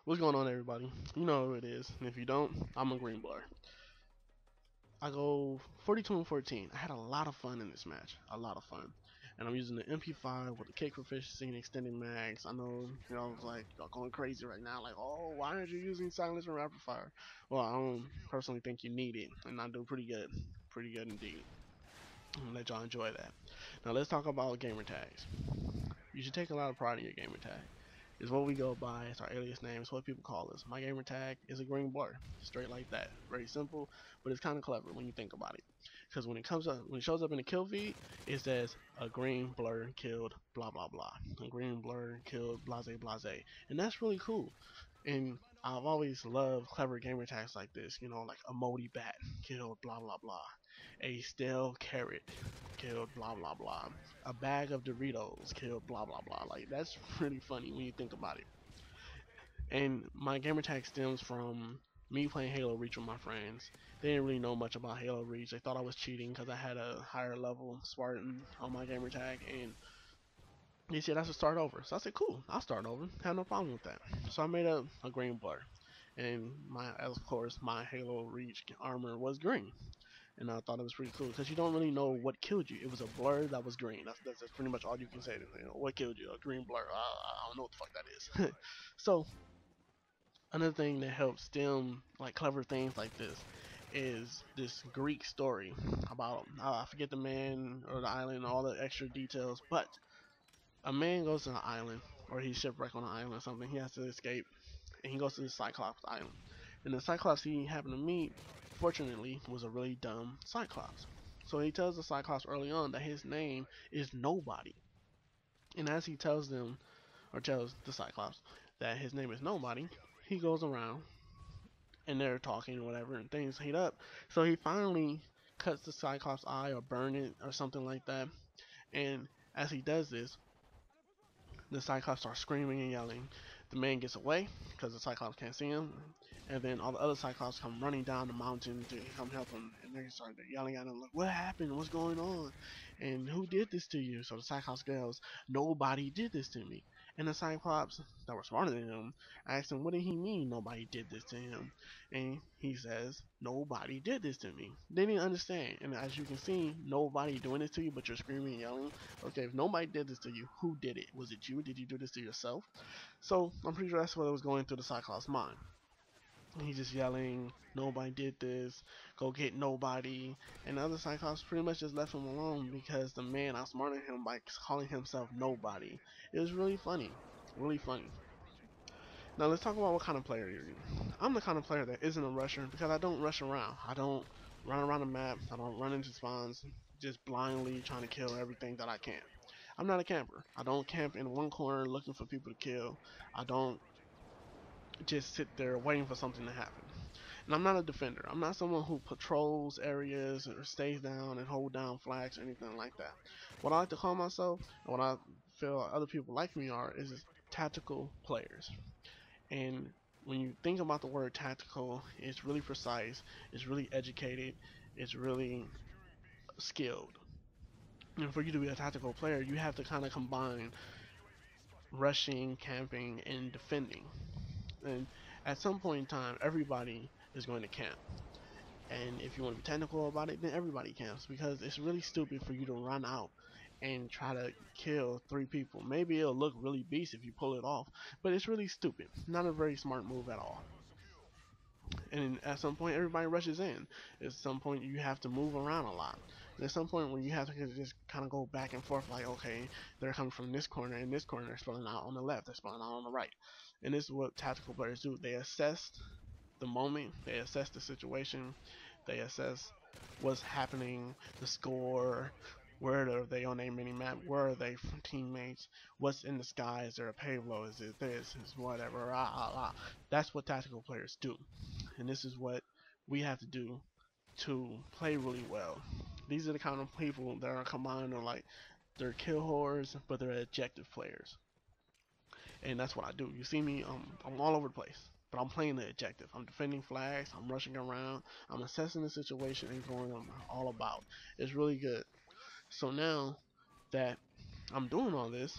What's going on, everybody? You know who it is, and if you don't, I'm AGreenBlur. I go 42 and 14. I had a lot of fun in this match, a lot of fun, and I'm using the MP5 with the kick proficiency and extended mags. I know, it's like y'all going crazy right now, like, oh, why aren't you using silence and rapid fire? Well, I don't personally think you need it, and I do pretty good indeed. I'm gonna let y'all enjoy that. Now let's talk about gamer tags. You should take a lot of pride in your gamer tag. It's what we go by. It's our alias name. It's what people call us. My gamer tag is AGreenBlur, straight like that. Very simple, but it's kind of clever when you think about it. Because when it shows up in the kill feed, it says AGreenBlur killed blah blah blah. AGreenBlur killed blase blase, and that's really cool. And I've always loved clever gamer tags like this. Like a moldy bat killed blah blah blah, a stale carrot killed blah blah blah, a bag of Doritos killed blah blah blah. Like that's really funny when you think about it. And my gamer tag stems from me playing Halo Reach with my friends. They didn't really know much about Halo Reach. They thought I was cheating because I had a higher level Spartan on my gamer tag, and they said I should start over. So I said, cool, I'll start over. Had no problem with that. So I made a green blur, and of course, my Halo Reach armor was green. And I thought it was pretty cool because you don't really know what killed you. It was a blur that was green. That's pretty much all you can say. What killed you? A green blur. I don't know what the fuck that is. So another thing that helps stem like clever things like this is this Greek story about I forget the man or the island and all the extra details, but a man goes to an island or he's shipwrecked on an island or something. He has to escape, and he goes to the Cyclops island. And the Cyclops he happened to meet, fortunately, was a really dumb Cyclops. So he tells the Cyclops early on that his name is Nobody. And as he tells them, or tells the Cyclops that his name is Nobody, he goes around and they're talking or whatever, and things heat up. So he finally cuts the Cyclops' eye or burn it or something like that. And as he does this, the Cyclops starts screaming and yelling. The man gets away because the Cyclops can't see him, and then all the other Cyclops come running down the mountain to come help him, and they start yelling at him like, "What happened? What's going on? And who did this to you?" So the Cyclops goes, "Nobody did this to me." And the Cyclops that were smarter than him asked him, "What did he mean? Nobody did this to him?" And he says, "Nobody did this to me." They didn't understand, and as you can see, nobody doing this to you, but you're screaming and yelling. Okay, if nobody did this to you, who did it? Was it you? Did you do this to yourself? So I'm pretty sure that's what was going through the Cyclops' mind. He's just yelling, "Nobody did this, go get nobody." And the other Cyclops pretty much just left him alone because the man outsmarted him by calling himself Nobody. It was really funny. Really funny. Now let's talk about what kind of player you're. I'm the kind of player that isn't a rusher because I don't rush around. I don't run around the map. I don't run into spawns just blindly trying to kill everything that I can. I'm not a camper. I don't camp in one corner looking for people to kill. I don't just sit there waiting for something to happen. And I'm not a defender. I'm not someone who patrols areas or stays down and hold down flags or anything like that. What I like to call myself, and what I feel other people like me are, is tactical players. And when you think about the word tactical, it's really precise, it's really educated, it's really skilled. And for you to be a tactical player, you have to kind of combine rushing, camping, and defending. And at some point in time, everybody is going to camp. And if you want to be technical about it, then everybody camps because it's really stupid for you to run out and try to kill 3 people. Maybe it'll look really beast if you pull it off, but it's really stupid. Not a very smart move at all. And at some point, everybody rushes in. At some point, you have to move around a lot. And at some point, when you have to just kind of go back and forth, like, okay, they're coming from this corner and this corner, they're spelling out on the left, they're spelling out on the right. And this is what tactical players do. They assess the moment, they assess the situation, they assess what's happening, the score, where are they on their mini map, where are they from teammates, what's in the sky, is there a payload, is it this, is whatever, That's what tactical players do. And this is what we have to do to play really well. These are the kind of people that are combined on like they're kill whores, but they're objective players. And that's what I do. You see me, I'm all over the place. But I'm playing the objective. I'm defending flags. I'm rushing around. I'm assessing the situation and going all about. It's really good. So now that I'm doing all this,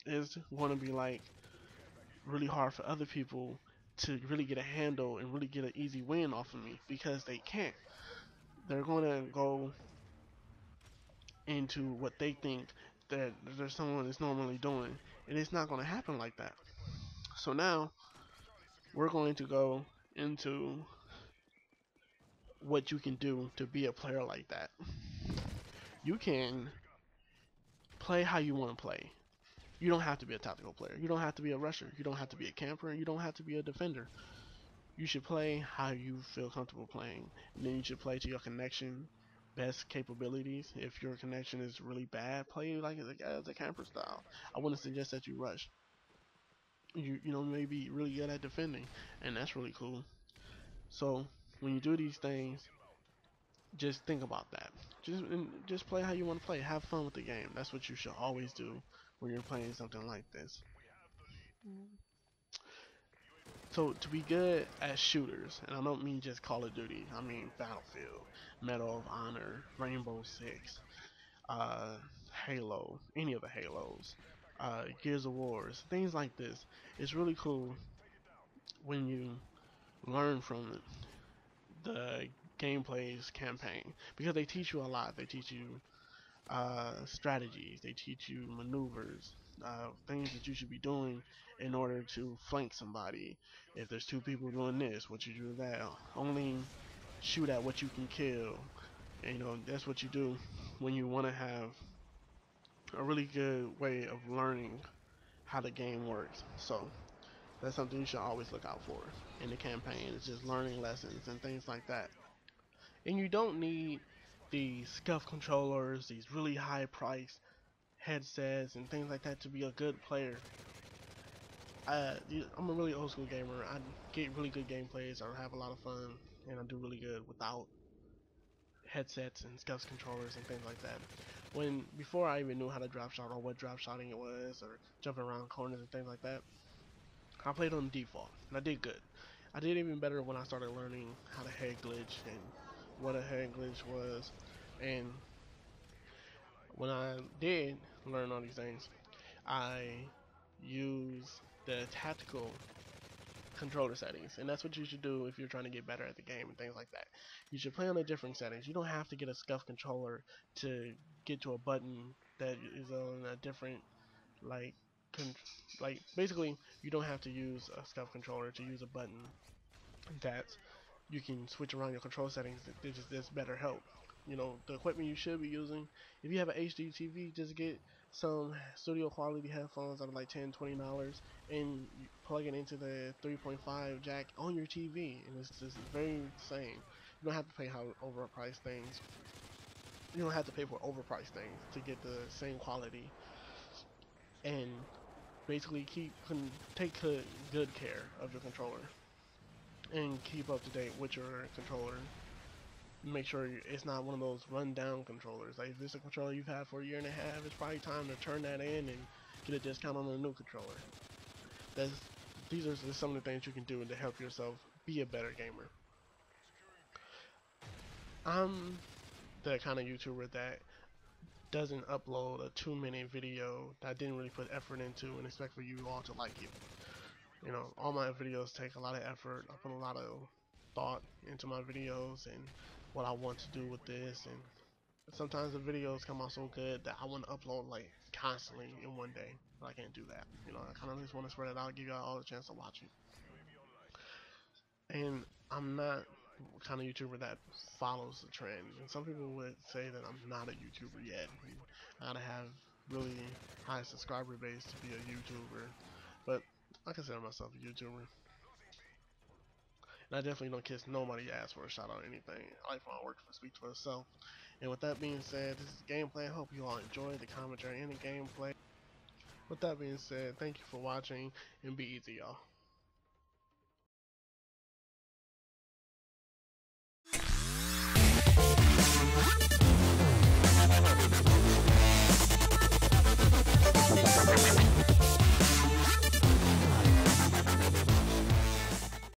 it's going to be like really hard for other people to really get a handle and really get an easy win off of me, because they can't. They're going to go into what they think that there's someone is normally doing, and it's not going to happen like that. So now we're going to go into what you can do to be a player like that. You can play how you want to play. You don't have to be a tactical player. You don't have to be a rusher. You don't have to be a camper. You don't have to be a defender. You should play how you feel comfortable playing. And then you should play to your connection best capabilities. If your connection is really bad, play like as a camper style. I wouldn't suggest that you rush. You may be really good at defending, and that's really cool. So when you do these things, just think about that. Just play how you want to play. Have fun with the game. That's what you should always do when you're playing something like this. So to be good at shooters, and I don't mean just Call of Duty, I mean Battlefield, Medal of Honor, Rainbow Six, uh, Halo, any of the Halos, Gears of Wars, things like this. It's really cool when you learn from the gameplay's campaign, because they teach you a lot. They teach you strategies, they teach you maneuvers, things that you should be doing in order to flank somebody. If there's two people doing this, what you do that. Only shoot at what you can kill. And, that's what you do when you want to have a really good way of learning how the game works. So that's something you should always look out for in the campaign. It's just learning lessons and things like that. And you don't need these scuff controllers, these really high priced headsets and things like that to be a good player. I'm a really old school gamer. I get really good gameplays. I have a lot of fun, and I do really good without headsets and scuff controllers and things like that. Before I even knew how to drop shot or what drop shotting it was, or jumping around corners and things like that, I played on default, and I did good. I did even better when I started learning how to head glitch and what a head glitch was. And when I did learn all these things, I use the tactical controller settings, and that's what you should do if you're trying to get better at the game and things like that. You should play on the different settings. You don't have to get a scuff controller to get to a button that is on a different, like, basically you don't have to use a scuff controller to use a button that you can switch around your control settings. There's better help. The equipment you should be using, if you have an HD TV, just get some studio quality headphones that are like $10-$20 and you plug it into the 3.5 jack on your TV, and it's just very same. You don't have to pay overpriced things. You don't have to pay for overpriced things to get the same quality, and basically take good care of your controller and keep up to date with your controller. Make sure it's not one of those run-down controllers. Like, if it's a controller you've had for a year and a half, it's probably time to turn that in and get a discount on a new controller. These are just some of the things you can do to help yourself be a better gamer. I'm the kind of YouTuber that doesn't upload a 2-minute video that I didn't really put effort into and expect for you all to like it. All my videos take a lot of effort. I put a lot of thought into my videos and what I want to do with this, and sometimes the videos come out so good that I want to upload like constantly in one day, but I can't do that. I kind of just want to spread it out, give y'all all the chance to watch it. And I'm not the kind of YouTuber that follows the trend, and some people would say that I'm not a YouTuber yet. I gotta have really high subscriber base to be a YouTuber, but I consider myself a YouTuber. And I definitely don't kiss nobody's ass for a shot on anything. I like my work to speak for itself. And with that being said, this is gameplay. I hope you all enjoyed the commentary and the gameplay. With that being said, thank you for watching, and be easy, y'all.